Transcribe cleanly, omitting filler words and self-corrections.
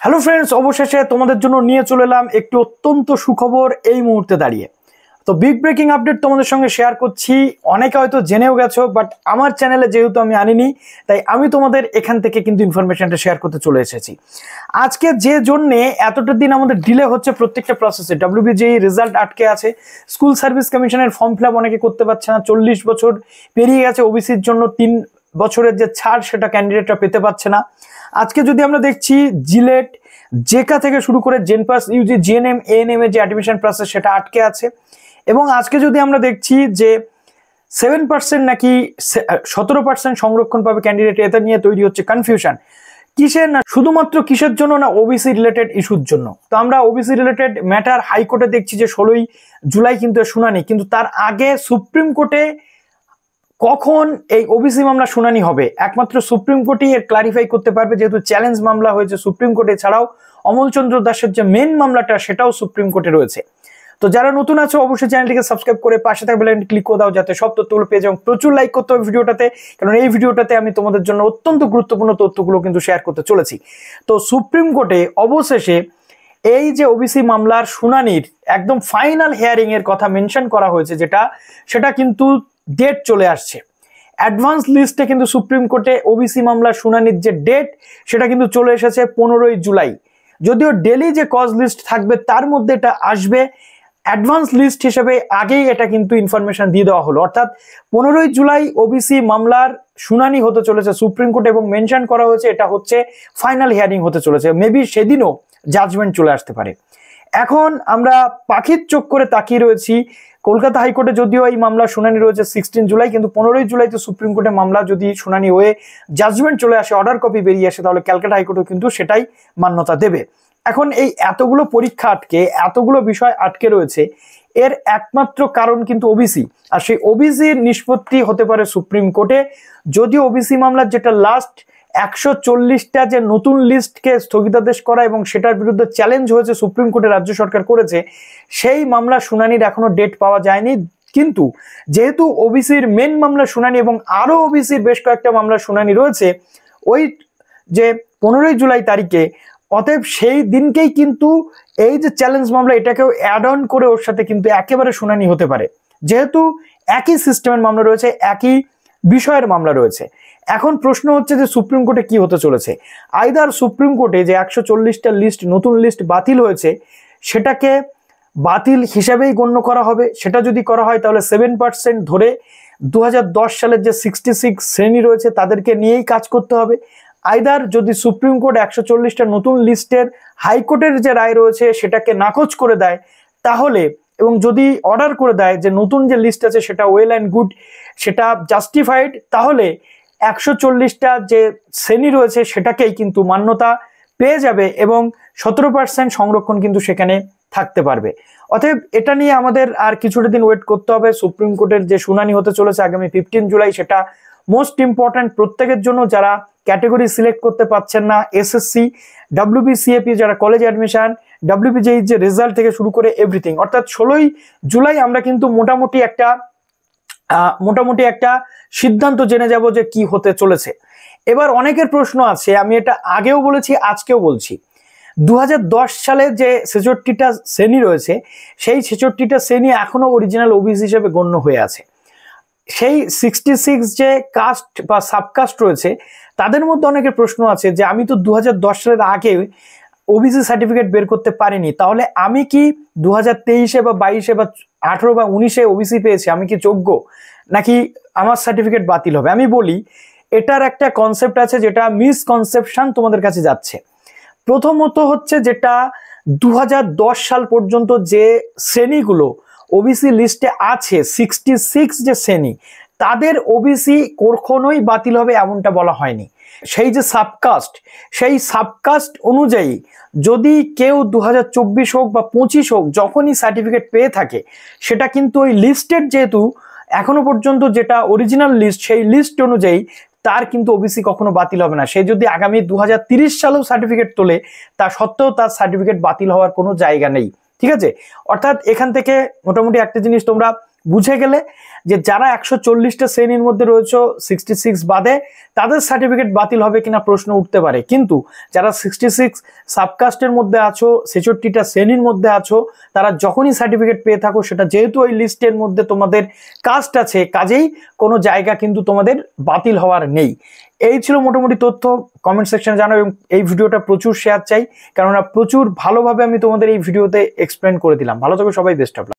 Hello friends, অবশেষে তোমাদের জন্য নিয়ে চলে এলাম একটি অত্যন্ত সুখবর এই মুহূর্তে দাঁড়িয়ে। তো বিগ ব্রেকিং আপডেট তোমাদের সঙ্গে শেয়ার করছি। অনেকে হয়তো জেনেও গেছো, বাট আমার চ্যানেলে যেহেতু আমি আনিনি, তাই আমি তোমাদের এখান থেকে কিন্তু ইনফরমেশনটা শেয়ার করতে চলে এসেছি। আজকে যে জন্যে এতটা দিন আমাদের ডিলে হচ্ছে প্রত্যেকটা প্রসেসে, WBJEE রেজাল্ট আটকে আছে, স্কুল সার্ভিস কমিশনের ফর্ম ফিল আপ অনেকে করতে পারছে না, 40 বছর পেরিয়ে গেছে, ওবিসির জন্য 3 বছরের যে ছাড় সেটা ক্যান্ডিডেটরা পেতে পারছে না। আজকে যদি আমরা দেখছি জিলেট, জেকা থেকে শুরু করে জেনপাস, ইউজি, জিএনএম, এএনএম এর যে অ্যাডমিশন প্রসেস সেটা আটকে আছে। এবং আজকে যদি আমরা দেখছি যে 7% নাকি 17% সংরক্ষণ পাবে ক্যান্ডিডেট, এটা নিয়ে তৈরি হচ্ছে কনফিউশন। কিসের না, শুধুমাত্র কিসের জন্য না, ওবিসি রিলেটেড ইস্যুর জন্য। তো আমরা ওবিসি রিলেটেড ম্যাটার হাইকোর্টে দেখছি যে 16 জুলাই কিন্তু শুনানি, কিন্তু তার আগে সুপ্রিম কোর্টে কখন এই ওবিসি মামলা শুনানি হবে একমাত্র সুপ্রিম কোর্টই এর ক্লারিফাই করতে পারবে, যেহেতু চ্যালেঞ্জ মামলা হয়েছে সুপ্রিম কোর্টে। ছাড়াও অমল চন্দ্র দাসের যে মেন মামলাটা সেটাও সুপ্রিম কোর্টে রয়েছে। তো যারা নতুন আছে অবশ্যই চ্যানেলটিকে সাবস্ক্রাইব করে পাশে থাকা বেল আইকনটি ক্লিক করে দাও, যাতে সব তথ্যগুলো পেয়ে যাও। প্রচুর লাইক করতে হবে ভিডিওটাতে, কারণ এই ভিডিওটাতে আমি তোমাদের জন্য অত্যন্ত গুরুত্বপূর্ণ তথ্যগুলো কিন্তু শেয়ার করতে চলেছি। তো সুপ্রিম কোর্টে অবশেষে এই যে ওবিসি মামলার শুনানির একদম ফাইনাল হিয়ারিং এর কথা মেনশন করা হয়েছে, সেটা কিন্তু ডেট চলে আসছে। অ্যাডভান্স লিস্টে কিন্তু সুপ্রিম কোর্টে ওবিসি মামলার শুনানির যে ডেট সেটা কিন্তু চলে এসেছে 15 জুলাই। যদিও ডেলি যে কজ লিস্ট থাকবে তার মধ্যে এটা আসবে, অ্যাডভান্স লিস্ট হিসেবে আগেই এটা কিন্তু ইনফরমেশন দিয়ে দেওয়া হলো। অর্থাৎ 15 জুলাই ওবিসি মামলার শুনানি হতে চলেছে সুপ্রিম কোর্টে, এবং মেনশন করা হয়েছে এটা হচ্ছে ফাইনাল হিয়ারিং হতে চলেছে। মেবি সেদিনও জাজমেন্ট চলে আসতে পারে। এখন আমরা পাখির চোখ করে তাকিয়ে রয়েছি কলকাতা হাইকোর্টে, যদিও এই মামলা শুনানি রয়েছে 16 জুলাই, কিন্তু 15 জুলাইতে সুপ্রিম কোর্টে মামলা যদি শুনানি হয়ে জাজমেন্ট চলে আসে, অর্ডার কপি বেরিয়ে আসে, তাহলে ক্যালকাটা হাইকোর্টও কিন্তু সেটাই মান্যতা দেবে। এখন এই এতগুলো পরীক্ষা আটকে, এতগুলো বিষয় আটকে রয়েছে, এর একমাত্র কারণ কিন্তু ওবিসি। আর সেই ওবিসির নিষ্পত্তি হতে পারে সুপ্রিম কোর্টে। যদিও ওবিসি মামলার যেটা লাস্ট 140টা যে নতুন লিস্টকে স্থগিতাদেশ করা এবং সেটার বিরুদ্ধে চ্যালেঞ্জ হয়েছে সুপ্রিম কোর্টে, রাজ্য সরকার করেছে, সেই মামলা শুনানির এখনো ডেট পাওয়া যায়নি। কিন্তু যেহেতু ওবিসির মেন মামলা শুনানি এবং আরো ওবিসির বেশ কয়েকটা মামলা শুনানি রয়েছে ওই যে 15 জুলাই তারিখে, অতএব সেই দিনকেই কিন্তু এই যে চ্যালেঞ্জ মামলা এটাকেও অ্যাড অন করে ওর সাথে কিন্তু একেবারে শুনানি হতে পারে, যেহেতু একই সিস্টেমের মামলা রয়েছে, একই বিষয়ের মামলা রয়েছে। এখন প্রশ্ন হচ্ছে যে সুপ্রিম কোর্টে কি হতে চলেছে। আইদার সুপ্রিম কোর্টে যে 140টা লিস্ট, নতুন লিস্ট বাতিল হয়েছে, সেটাকে বাতিল হিসাবেই গণ্য করা হবে। সেটা যদি করা হয় তাহলে 7% ধরে 2010 সালের যে 66 শ্রেণী রয়েছে তাদেরকে নিয়েই কাজ করতে হবে। আইদার যদি সুপ্রিম কোর্ট 140টা নতুন লিস্টের হাইকোর্টের যে রায় রয়েছে সেটাকে নাকচ করে দেয়, তাহলে, এবং যদি অর্ডার করে দেয় যে নতুন যে লিস্ট আছে সেটা ওয়েল অ্যান্ড গুড, সেটা জাস্টিফাইড, তাহলে 140টা যে শ্রেণী রয়েছে সেটাকেই কিন্তু মান্যতা পেয়ে যাবে এবং 17% সংরক্ষণ কিন্তু সেখানে থাকতে পারবে। অতএব এটা নিয়ে আমাদের আর কিছুটা দিন ওয়েট করতে হবে। সুপ্রিম কোর্টের যে শুনানি হতে চলেছে আগামী 15 জুলাই, সেটা মোস্ট ইম্পর্ট্যান্ট প্রত্যেকের জন্য, যারা ক্যাটেগরি সিলেক্ট করতে পারছেন না, SSC, WBCAP, যারা কলেজ অ্যাডমিশন, WBJEE যে রেজাল্ট থেকে শুরু করে এভরিথিং। অর্থাৎ 16 জুলাই আমরা কিন্তু মোটামুটি একটা সিদ্ধান্ত জেনে যাব যে কি হতে চলেছে। এবার অনেকের প্রশ্ন আছে, আমি এটা আগেও বলেছি, আজকেও বলছি, 2010 সালে যে 66টা শ্রেণী রয়েছে, সেই 66টা শ্রেণী এখনো অরিজিনাল ওবিসি হিসেবে গণ্য হয়ে আছে। সেই 66 যে কাস্ট বা সাবকাস্ট রয়েছে তাদের মধ্যে অনেকের প্রশ্ন আছে যে আমি তো 2010 সালের আগে ওবিসি সার্টিফিকেট বের করতে পারিনি, তাহলে আমি কি 2023-এ বা 22-এ বা 18 বা 19-এ ওবিসি পেয়েছি, আমি কি যোগ্য, নাকি আমার সার্টিফিকেট বাতিল হবে? আমি বলি, এটার একটা কনসেপ্ট আছে যেটা মিসকনসেপশন তোমাদের কাছে যাচ্ছে। প্রথমত হচ্ছে যেটা 2010 সাল পর্যন্ত যে শ্রেণীগুলো ওবিসি লিস্টে আছে, 66 যে শ্রেণী, তাদের ওবিসি কখনোই বাতিল হবে এমনটা বলা হয়নি। সেই যে সাবকাস্ট, সেই সাবকাস্ট অনুযায়ী যদি কেউ 2024 হোক বা 25 হোক যখনই সার্টিফিকেট পেয়ে থাকে, সেটা কিন্তু ওই লিস্টের, যেহেতু এখনো পর্যন্ত যেটা অরিজিনাল লিস্ট, সেই লিস্ট অনুযায়ী তার কিন্তু ওবিসি কখনো বাতিল হবে না। সে যদি আগামী 2030 সালেও সার্টিফিকেট তোলে, তা সত্ত্বেও তার সার্টিফিকেট বাতিল হওয়ার কোনো জায়গা নেই। ঠিক আছে? অর্থাৎ এখান থেকে মোটামুটি একটা জিনিস তোমরা বুঝে গেলে যে যারা 140টা শ্রেণীর মধ্যে রয়েছে 66 বাদে তাদের সার্টিফিকেট বাতিল হবে কিনা প্রশ্ন উঠতে পারে, কিন্তু যারা 66 সাবকাস্টের মধ্যে আছো, 66টা শ্রেণীর মধ্যে আছো, তারা যখনই সার্টিফিকেট পেয়ে থাকো সেটা যেহেতু ওই লিস্টের মধ্যে তোমাদের কাস্ট আছে, কাজেই কোনো জায়গা কিন্তু তোমাদের বাতিল হওয়ার নেই। এই ছিল মোটামুটি তথ্য। কমেন্ট সেকশনে জানাও এবং এই ভিডিওটা প্রচুর শেয়ার চাই, কেননা প্রচুর ভালোভাবে আমি তোমাদের এই ভিডিওতে এক্সপ্লেন করে দিলাম। ভালো থাকো সবাই, বেস্ট অফ লাক।